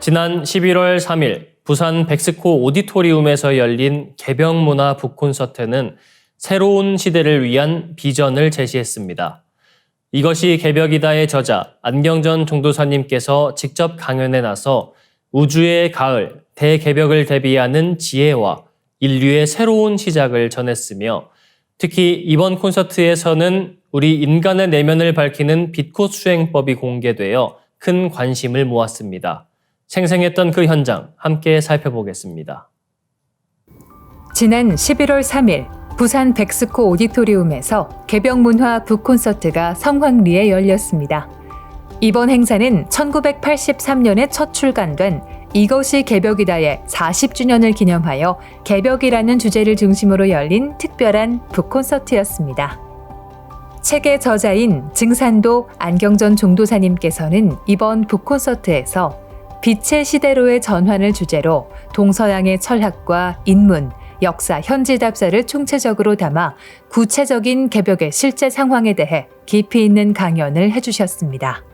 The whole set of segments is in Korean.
지난 11월 3일 부산 백스코 오디토리움에서 열린 개병문화 북콘서트는 새로운 시대를 위한 비전을 제시했습니다. 이것이 개벽이다의 저자 안경전 종도사님께서 직접 강연에 나서 우주의 가을, 대개벽을 대비하는 지혜와 인류의 새로운 시작을 전했으며 특히 이번 콘서트에서는 우리 인간의 내면을 밝히는 빛꽃 수행법이 공개되어 큰 관심을 모았습니다. 생생했던 그 현장 함께 살펴보겠습니다. 지난 11월 3일 부산 백스코 오디토리움에서 개벽문화 북콘서트가 성황리에 열렸습니다. 이번 행사는 1983년에 첫 출간된 이것이 개벽이다의 40주년을 기념하여 개벽이라는 주제를 중심으로 열린 특별한 북콘서트였습니다. 책의 저자인 증산도 안경전 종도사님께서는 이번 북콘서트에서 빛의 시대로의 전환을 주제로 동서양의 철학과 인문, 역사, 현지답사를 총체적으로 담아 구체적인 개벽의 실제 상황에 대해 깊이 있는 강연을 해주셨습니다.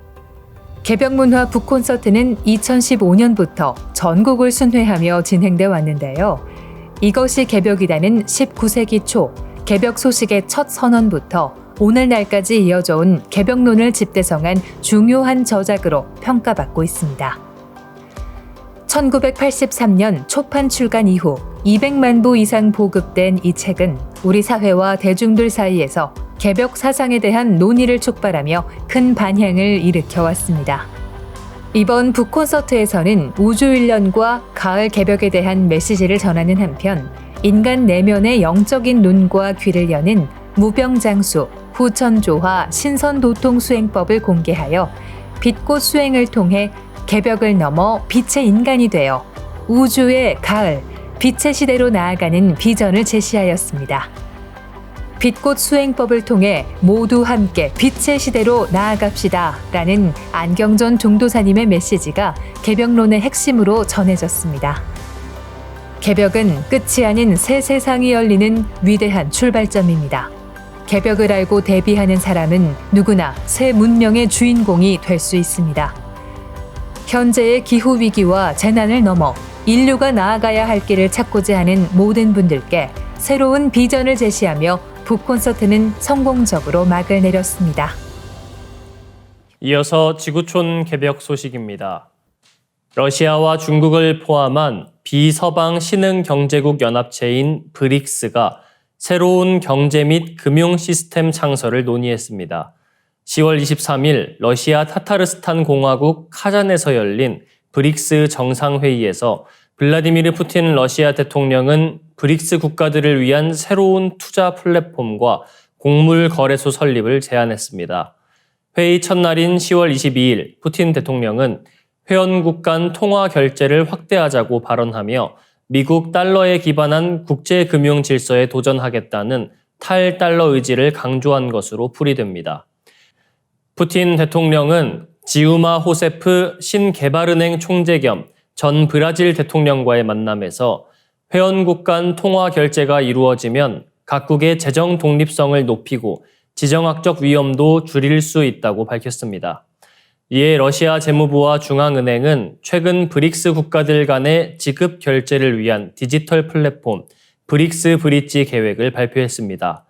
개벽문화 북콘서트는 2015년부터 전국을 순회하며 진행돼 왔는데요. 이것이 개벽이다는 19세기 초 개벽 소식의 첫 선언부터 오늘날까지 이어져온 개벽론을 집대성한 중요한 저작으로 평가받고 있습니다. 1983년 초판 출간 이후 200만 부 이상 보급된 이 책은 우리 사회와 대중들 사이에서 개벽 사상에 대한 논의를 촉발하며 큰 반향을 일으켜왔습니다. 이번 북콘서트에서는 우주일련과 가을 개벽에 대한 메시지를 전하는 한편 인간 내면의 영적인 눈과 귀를 여는 무병장수, 후천조화, 신선도통수행법을 공개하여 빛꽃 수행을 통해 개벽을 넘어 빛의 인간이 되어 우주의 가을, 빛의 시대로 나아가는 비전을 제시하였습니다. 빛꽃 수행법을 통해 모두 함께 빛의 시대로 나아갑시다 라는 안경전 종도사님의 메시지가 개벽론의 핵심으로 전해졌습니다. 개벽은 끝이 아닌 새 세상이 열리는 위대한 출발점입니다. 개벽을 알고 대비하는 사람은 누구나 새 문명의 주인공이 될 수 있습니다. 현재의 기후위기와 재난을 넘어 인류가 나아가야 할 길을 찾고자 하는 모든 분들께 새로운 비전을 제시하며 북콘서트는 성공적으로 막을 내렸습니다. 이어서 지구촌 개벽 소식입니다. 러시아와 중국을 포함한 비서방 신흥경제국 연합체인 브릭스가 새로운 경제 및 금융 시스템 창설을 논의했습니다. 10월 23일 러시아 타타르스탄 공화국 카잔에서 열린 브릭스 정상회의에서 블라디미르 푸틴 러시아 대통령은 브릭스 국가들을 위한 새로운 투자 플랫폼과 곡물 거래소 설립을 제안했습니다. 회의 첫날인 10월 22일 푸틴 대통령은 회원국 간 통화 결제를 확대하자고 발언하며 미국 달러에 기반한 국제금융 질서에 도전하겠다는 탈달러 의지를 강조한 것으로 풀이됩니다. 푸틴 대통령은 지우마 호세프 신개발은행 총재 겸 전 브라질 대통령과의 만남에서 회원국 간 통화 결제가 이루어지면 각국의 재정 독립성을 높이고 지정학적 위험도 줄일 수 있다고 밝혔습니다. 이에 러시아 재무부와 중앙은행은 최근 브릭스 국가들 간의 지급 결제를 위한 디지털 플랫폼 브릭스 브릿지 계획을 발표했습니다.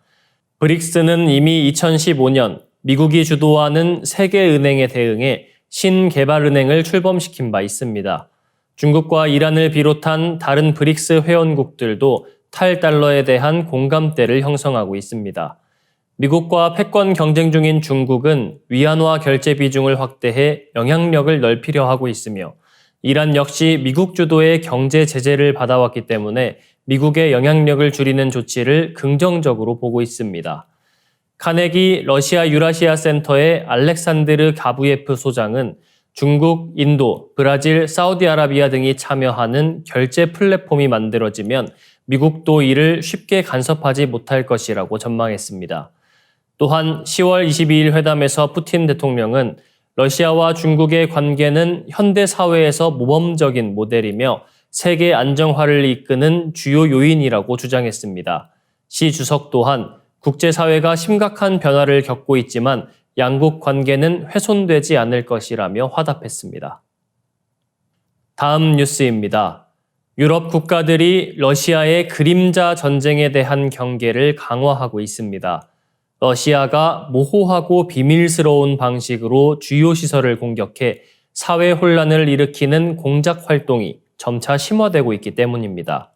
브릭스는 이미 2015년 미국이 주도하는 세계은행에 대응해 신개발은행을 출범시킨 바 있습니다. 중국과 이란을 비롯한 다른 브릭스 회원국들도 탈달러에 대한 공감대를 형성하고 있습니다. 미국과 패권 경쟁 중인 중국은 위안화 결제 비중을 확대해 영향력을 넓히려 하고 있으며 이란 역시 미국 주도의 경제 제재를 받아왔기 때문에 미국의 영향력을 줄이는 조치를 긍정적으로 보고 있습니다. 카네기 러시아 유라시아 센터의 알렉산드르 가부예프 소장은 중국, 인도, 브라질, 사우디아라비아 등이 참여하는 결제 플랫폼이 만들어지면 미국도 이를 쉽게 간섭하지 못할 것이라고 전망했습니다. 또한 10월 22일 회담에서 푸틴 대통령은 러시아와 중국의 관계는 현대 사회에서 모범적인 모델이며 세계 안정화를 이끄는 주요 요인이라고 주장했습니다. 시 주석 또한 국제사회가 심각한 변화를 겪고 있지만 양국 관계는 훼손되지 않을 것이라며 화답했습니다. 다음 뉴스입니다. 유럽 국가들이 러시아의 그림자 전쟁에 대한 경계를 강화하고 있습니다. 러시아가 모호하고 비밀스러운 방식으로 주요 시설을 공격해 사회 혼란을 일으키는 공작 활동이 점차 심화되고 있기 때문입니다.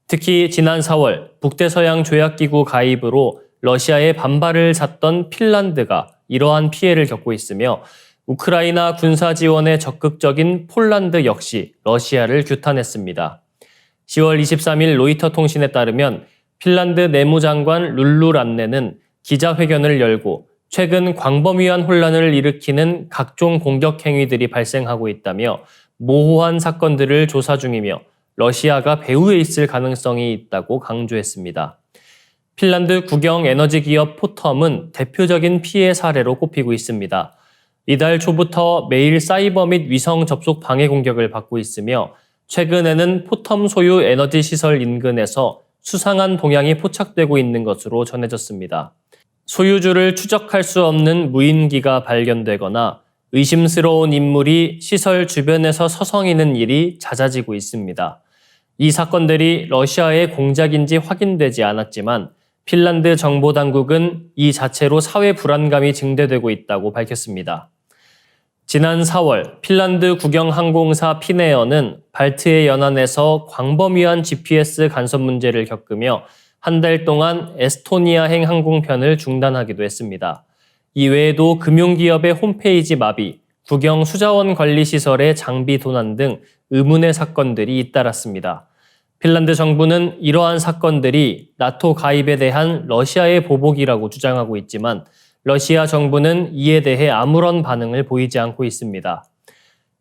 특히 지난 4월 북대서양 조약기구 가입으로 러시아의 반발을 샀던 핀란드가 이러한 피해를 겪고 있으며 우크라이나 군사 지원에 적극적인 폴란드 역시 러시아를 규탄했습니다. 10월 23일 로이터 통신에 따르면 핀란드 내무장관 룰루란네는 기자회견을 열고 최근 광범위한 혼란을 일으키는 각종 공격 행위들이 발생하고 있다며 모호한 사건들을 조사 중이며 러시아가 배후에 있을 가능성이 있다고 강조했습니다. 핀란드 국영 에너지 기업 포텀은 대표적인 피해 사례로 꼽히고 있습니다. 이달 초부터 매일 사이버 및 위성 접속 방해 공격을 받고 있으며 최근에는 포텀 소유 에너지 시설 인근에서 수상한 동향이 포착되고 있는 것으로 전해졌습니다. 소유주를 추적할 수 없는 무인기가 발견되거나 의심스러운 인물이 시설 주변에서 서성이는 일이 잦아지고 있습니다. 이 사건들이 러시아의 공작인지 확인되지 않았지만 핀란드 정보당국은 이 자체로 사회 불안감이 증대되고 있다고 밝혔습니다. 지난 4월 핀란드 국영항공사 피네어는 발트해 연안에서 광범위한 GPS 간섭 문제를 겪으며 한 달 동안 에스토니아행 항공편을 중단하기도 했습니다. 이외에도 금융기업의 홈페이지 마비, 국영 수자원 관리 시설의 장비 도난 등 의문의 사건들이 잇따랐습니다. 핀란드 정부는 이러한 사건들이 나토 가입에 대한 러시아의 보복이라고 주장하고 있지만 러시아 정부는 이에 대해 아무런 반응을 보이지 않고 있습니다.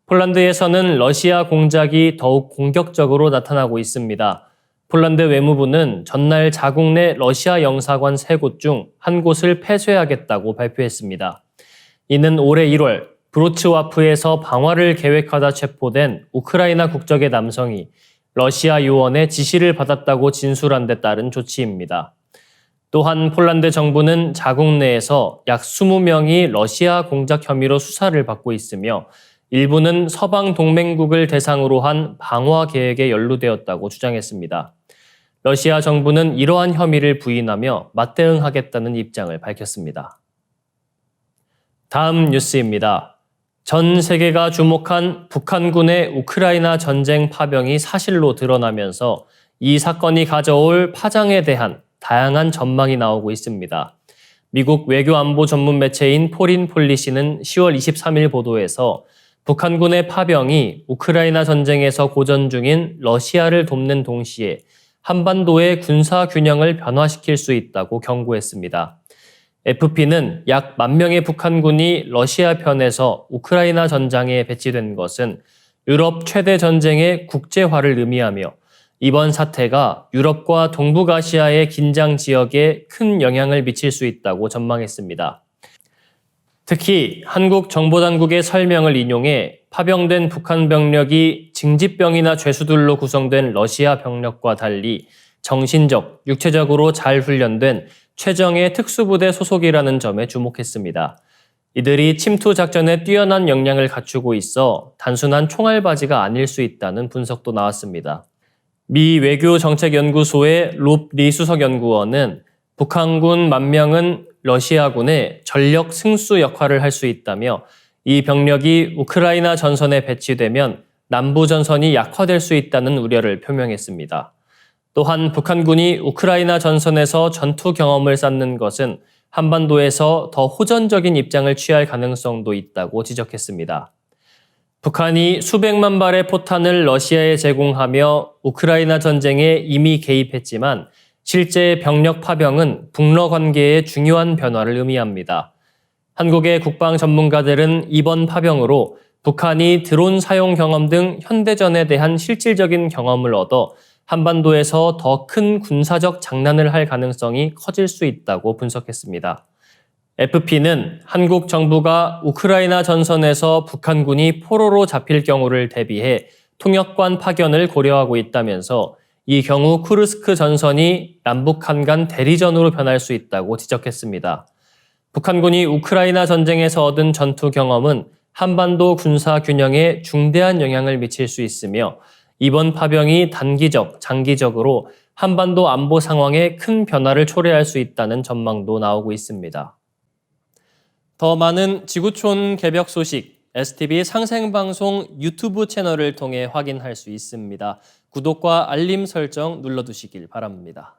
폴란드에서는 러시아 공작이 더욱 공격적으로 나타나고 있습니다. 폴란드 외무부는 전날 자국 내 러시아 영사관 3곳 중 한 곳을 폐쇄하겠다고 발표했습니다. 이는 올해 1월 브로츠와프에서 방화를 계획하다 체포된 우크라이나 국적의 남성이 러시아 요원의 지시를 받았다고 진술한 데 따른 조치입니다. 또한 폴란드 정부는 자국 내에서 약 20명이 러시아 공작 혐의로 수사를 받고 있으며 일부는 서방 동맹국을 대상으로 한 방화 계획에 연루되었다고 주장했습니다. 러시아 정부는 이러한 혐의를 부인하며 맞대응하겠다는 입장을 밝혔습니다. 다음 뉴스입니다. 전 세계가 주목한 북한군의 우크라이나 전쟁 파병이 사실로 드러나면서 이 사건이 가져올 파장에 대한 다양한 전망이 나오고 있습니다. 미국 외교안보 전문 매체인 포린 폴리시는 10월 23일 보도에서 북한군의 파병이 우크라이나 전쟁에서 고전 중인 러시아를 돕는 동시에 한반도의 군사 균형을 변화시킬 수 있다고 경고했습니다. FP는 약 10,000명의 북한군이 러시아 편에서 우크라이나 전장에 배치된 것은 유럽 최대 전쟁의 국제화를 의미하며 이번 사태가 유럽과 동북아시아의 긴장 지역에 큰 영향을 미칠 수 있다고 전망했습니다. 특히 한국 정보당국의 설명을 인용해 파병된 북한 병력이 징집병이나 죄수들로 구성된 러시아 병력과 달리 정신적, 육체적으로 잘 훈련된 최정예 특수부대 소속이라는 점에 주목했습니다. 이들이 침투 작전에 뛰어난 역량을 갖추고 있어 단순한 총알바지가 아닐 수 있다는 분석도 나왔습니다. 미 외교정책연구소의 롭 리 수석연구원은 북한군 10,000명은 러시아군의 전력 승수 역할을 할 수 있다며 이 병력이 우크라이나 전선에 배치되면 남부 전선이 약화될 수 있다는 우려를 표명했습니다. 또한 북한군이 우크라이나 전선에서 전투 경험을 쌓는 것은 한반도에서 더 호전적인 입장을 취할 가능성도 있다고 지적했습니다. 북한이 수백만 발의 포탄을 러시아에 제공하며 우크라이나 전쟁에 이미 개입했지만 실제 병력 파병은 북러 관계의 중요한 변화를 의미합니다. 한국의 국방 전문가들은 이번 파병으로 북한이 드론 사용 경험 등 현대전에 대한 실질적인 경험을 얻어 한반도에서 더 큰 군사적 장난을 할 가능성이 커질 수 있다고 분석했습니다. FP는 한국 정부가 우크라이나 전선에서 북한군이 포로로 잡힐 경우를 대비해 통역관 파견을 고려하고 있다면서 이 경우 쿠르스크 전선이 남북한 간 대리전으로 변할 수 있다고 지적했습니다. 북한군이 우크라이나 전쟁에서 얻은 전투 경험은 한반도 군사 균형에 중대한 영향을 미칠 수 있으며 이번 파병이 단기적, 장기적으로 한반도 안보 상황에 큰 변화를 초래할 수 있다는 전망도 나오고 있습니다. 더 많은 지구촌 개벽 소식, STV 상생방송 유튜브 채널을 통해 확인할 수 있습니다. 구독과 알림 설정 눌러두시길 바랍니다.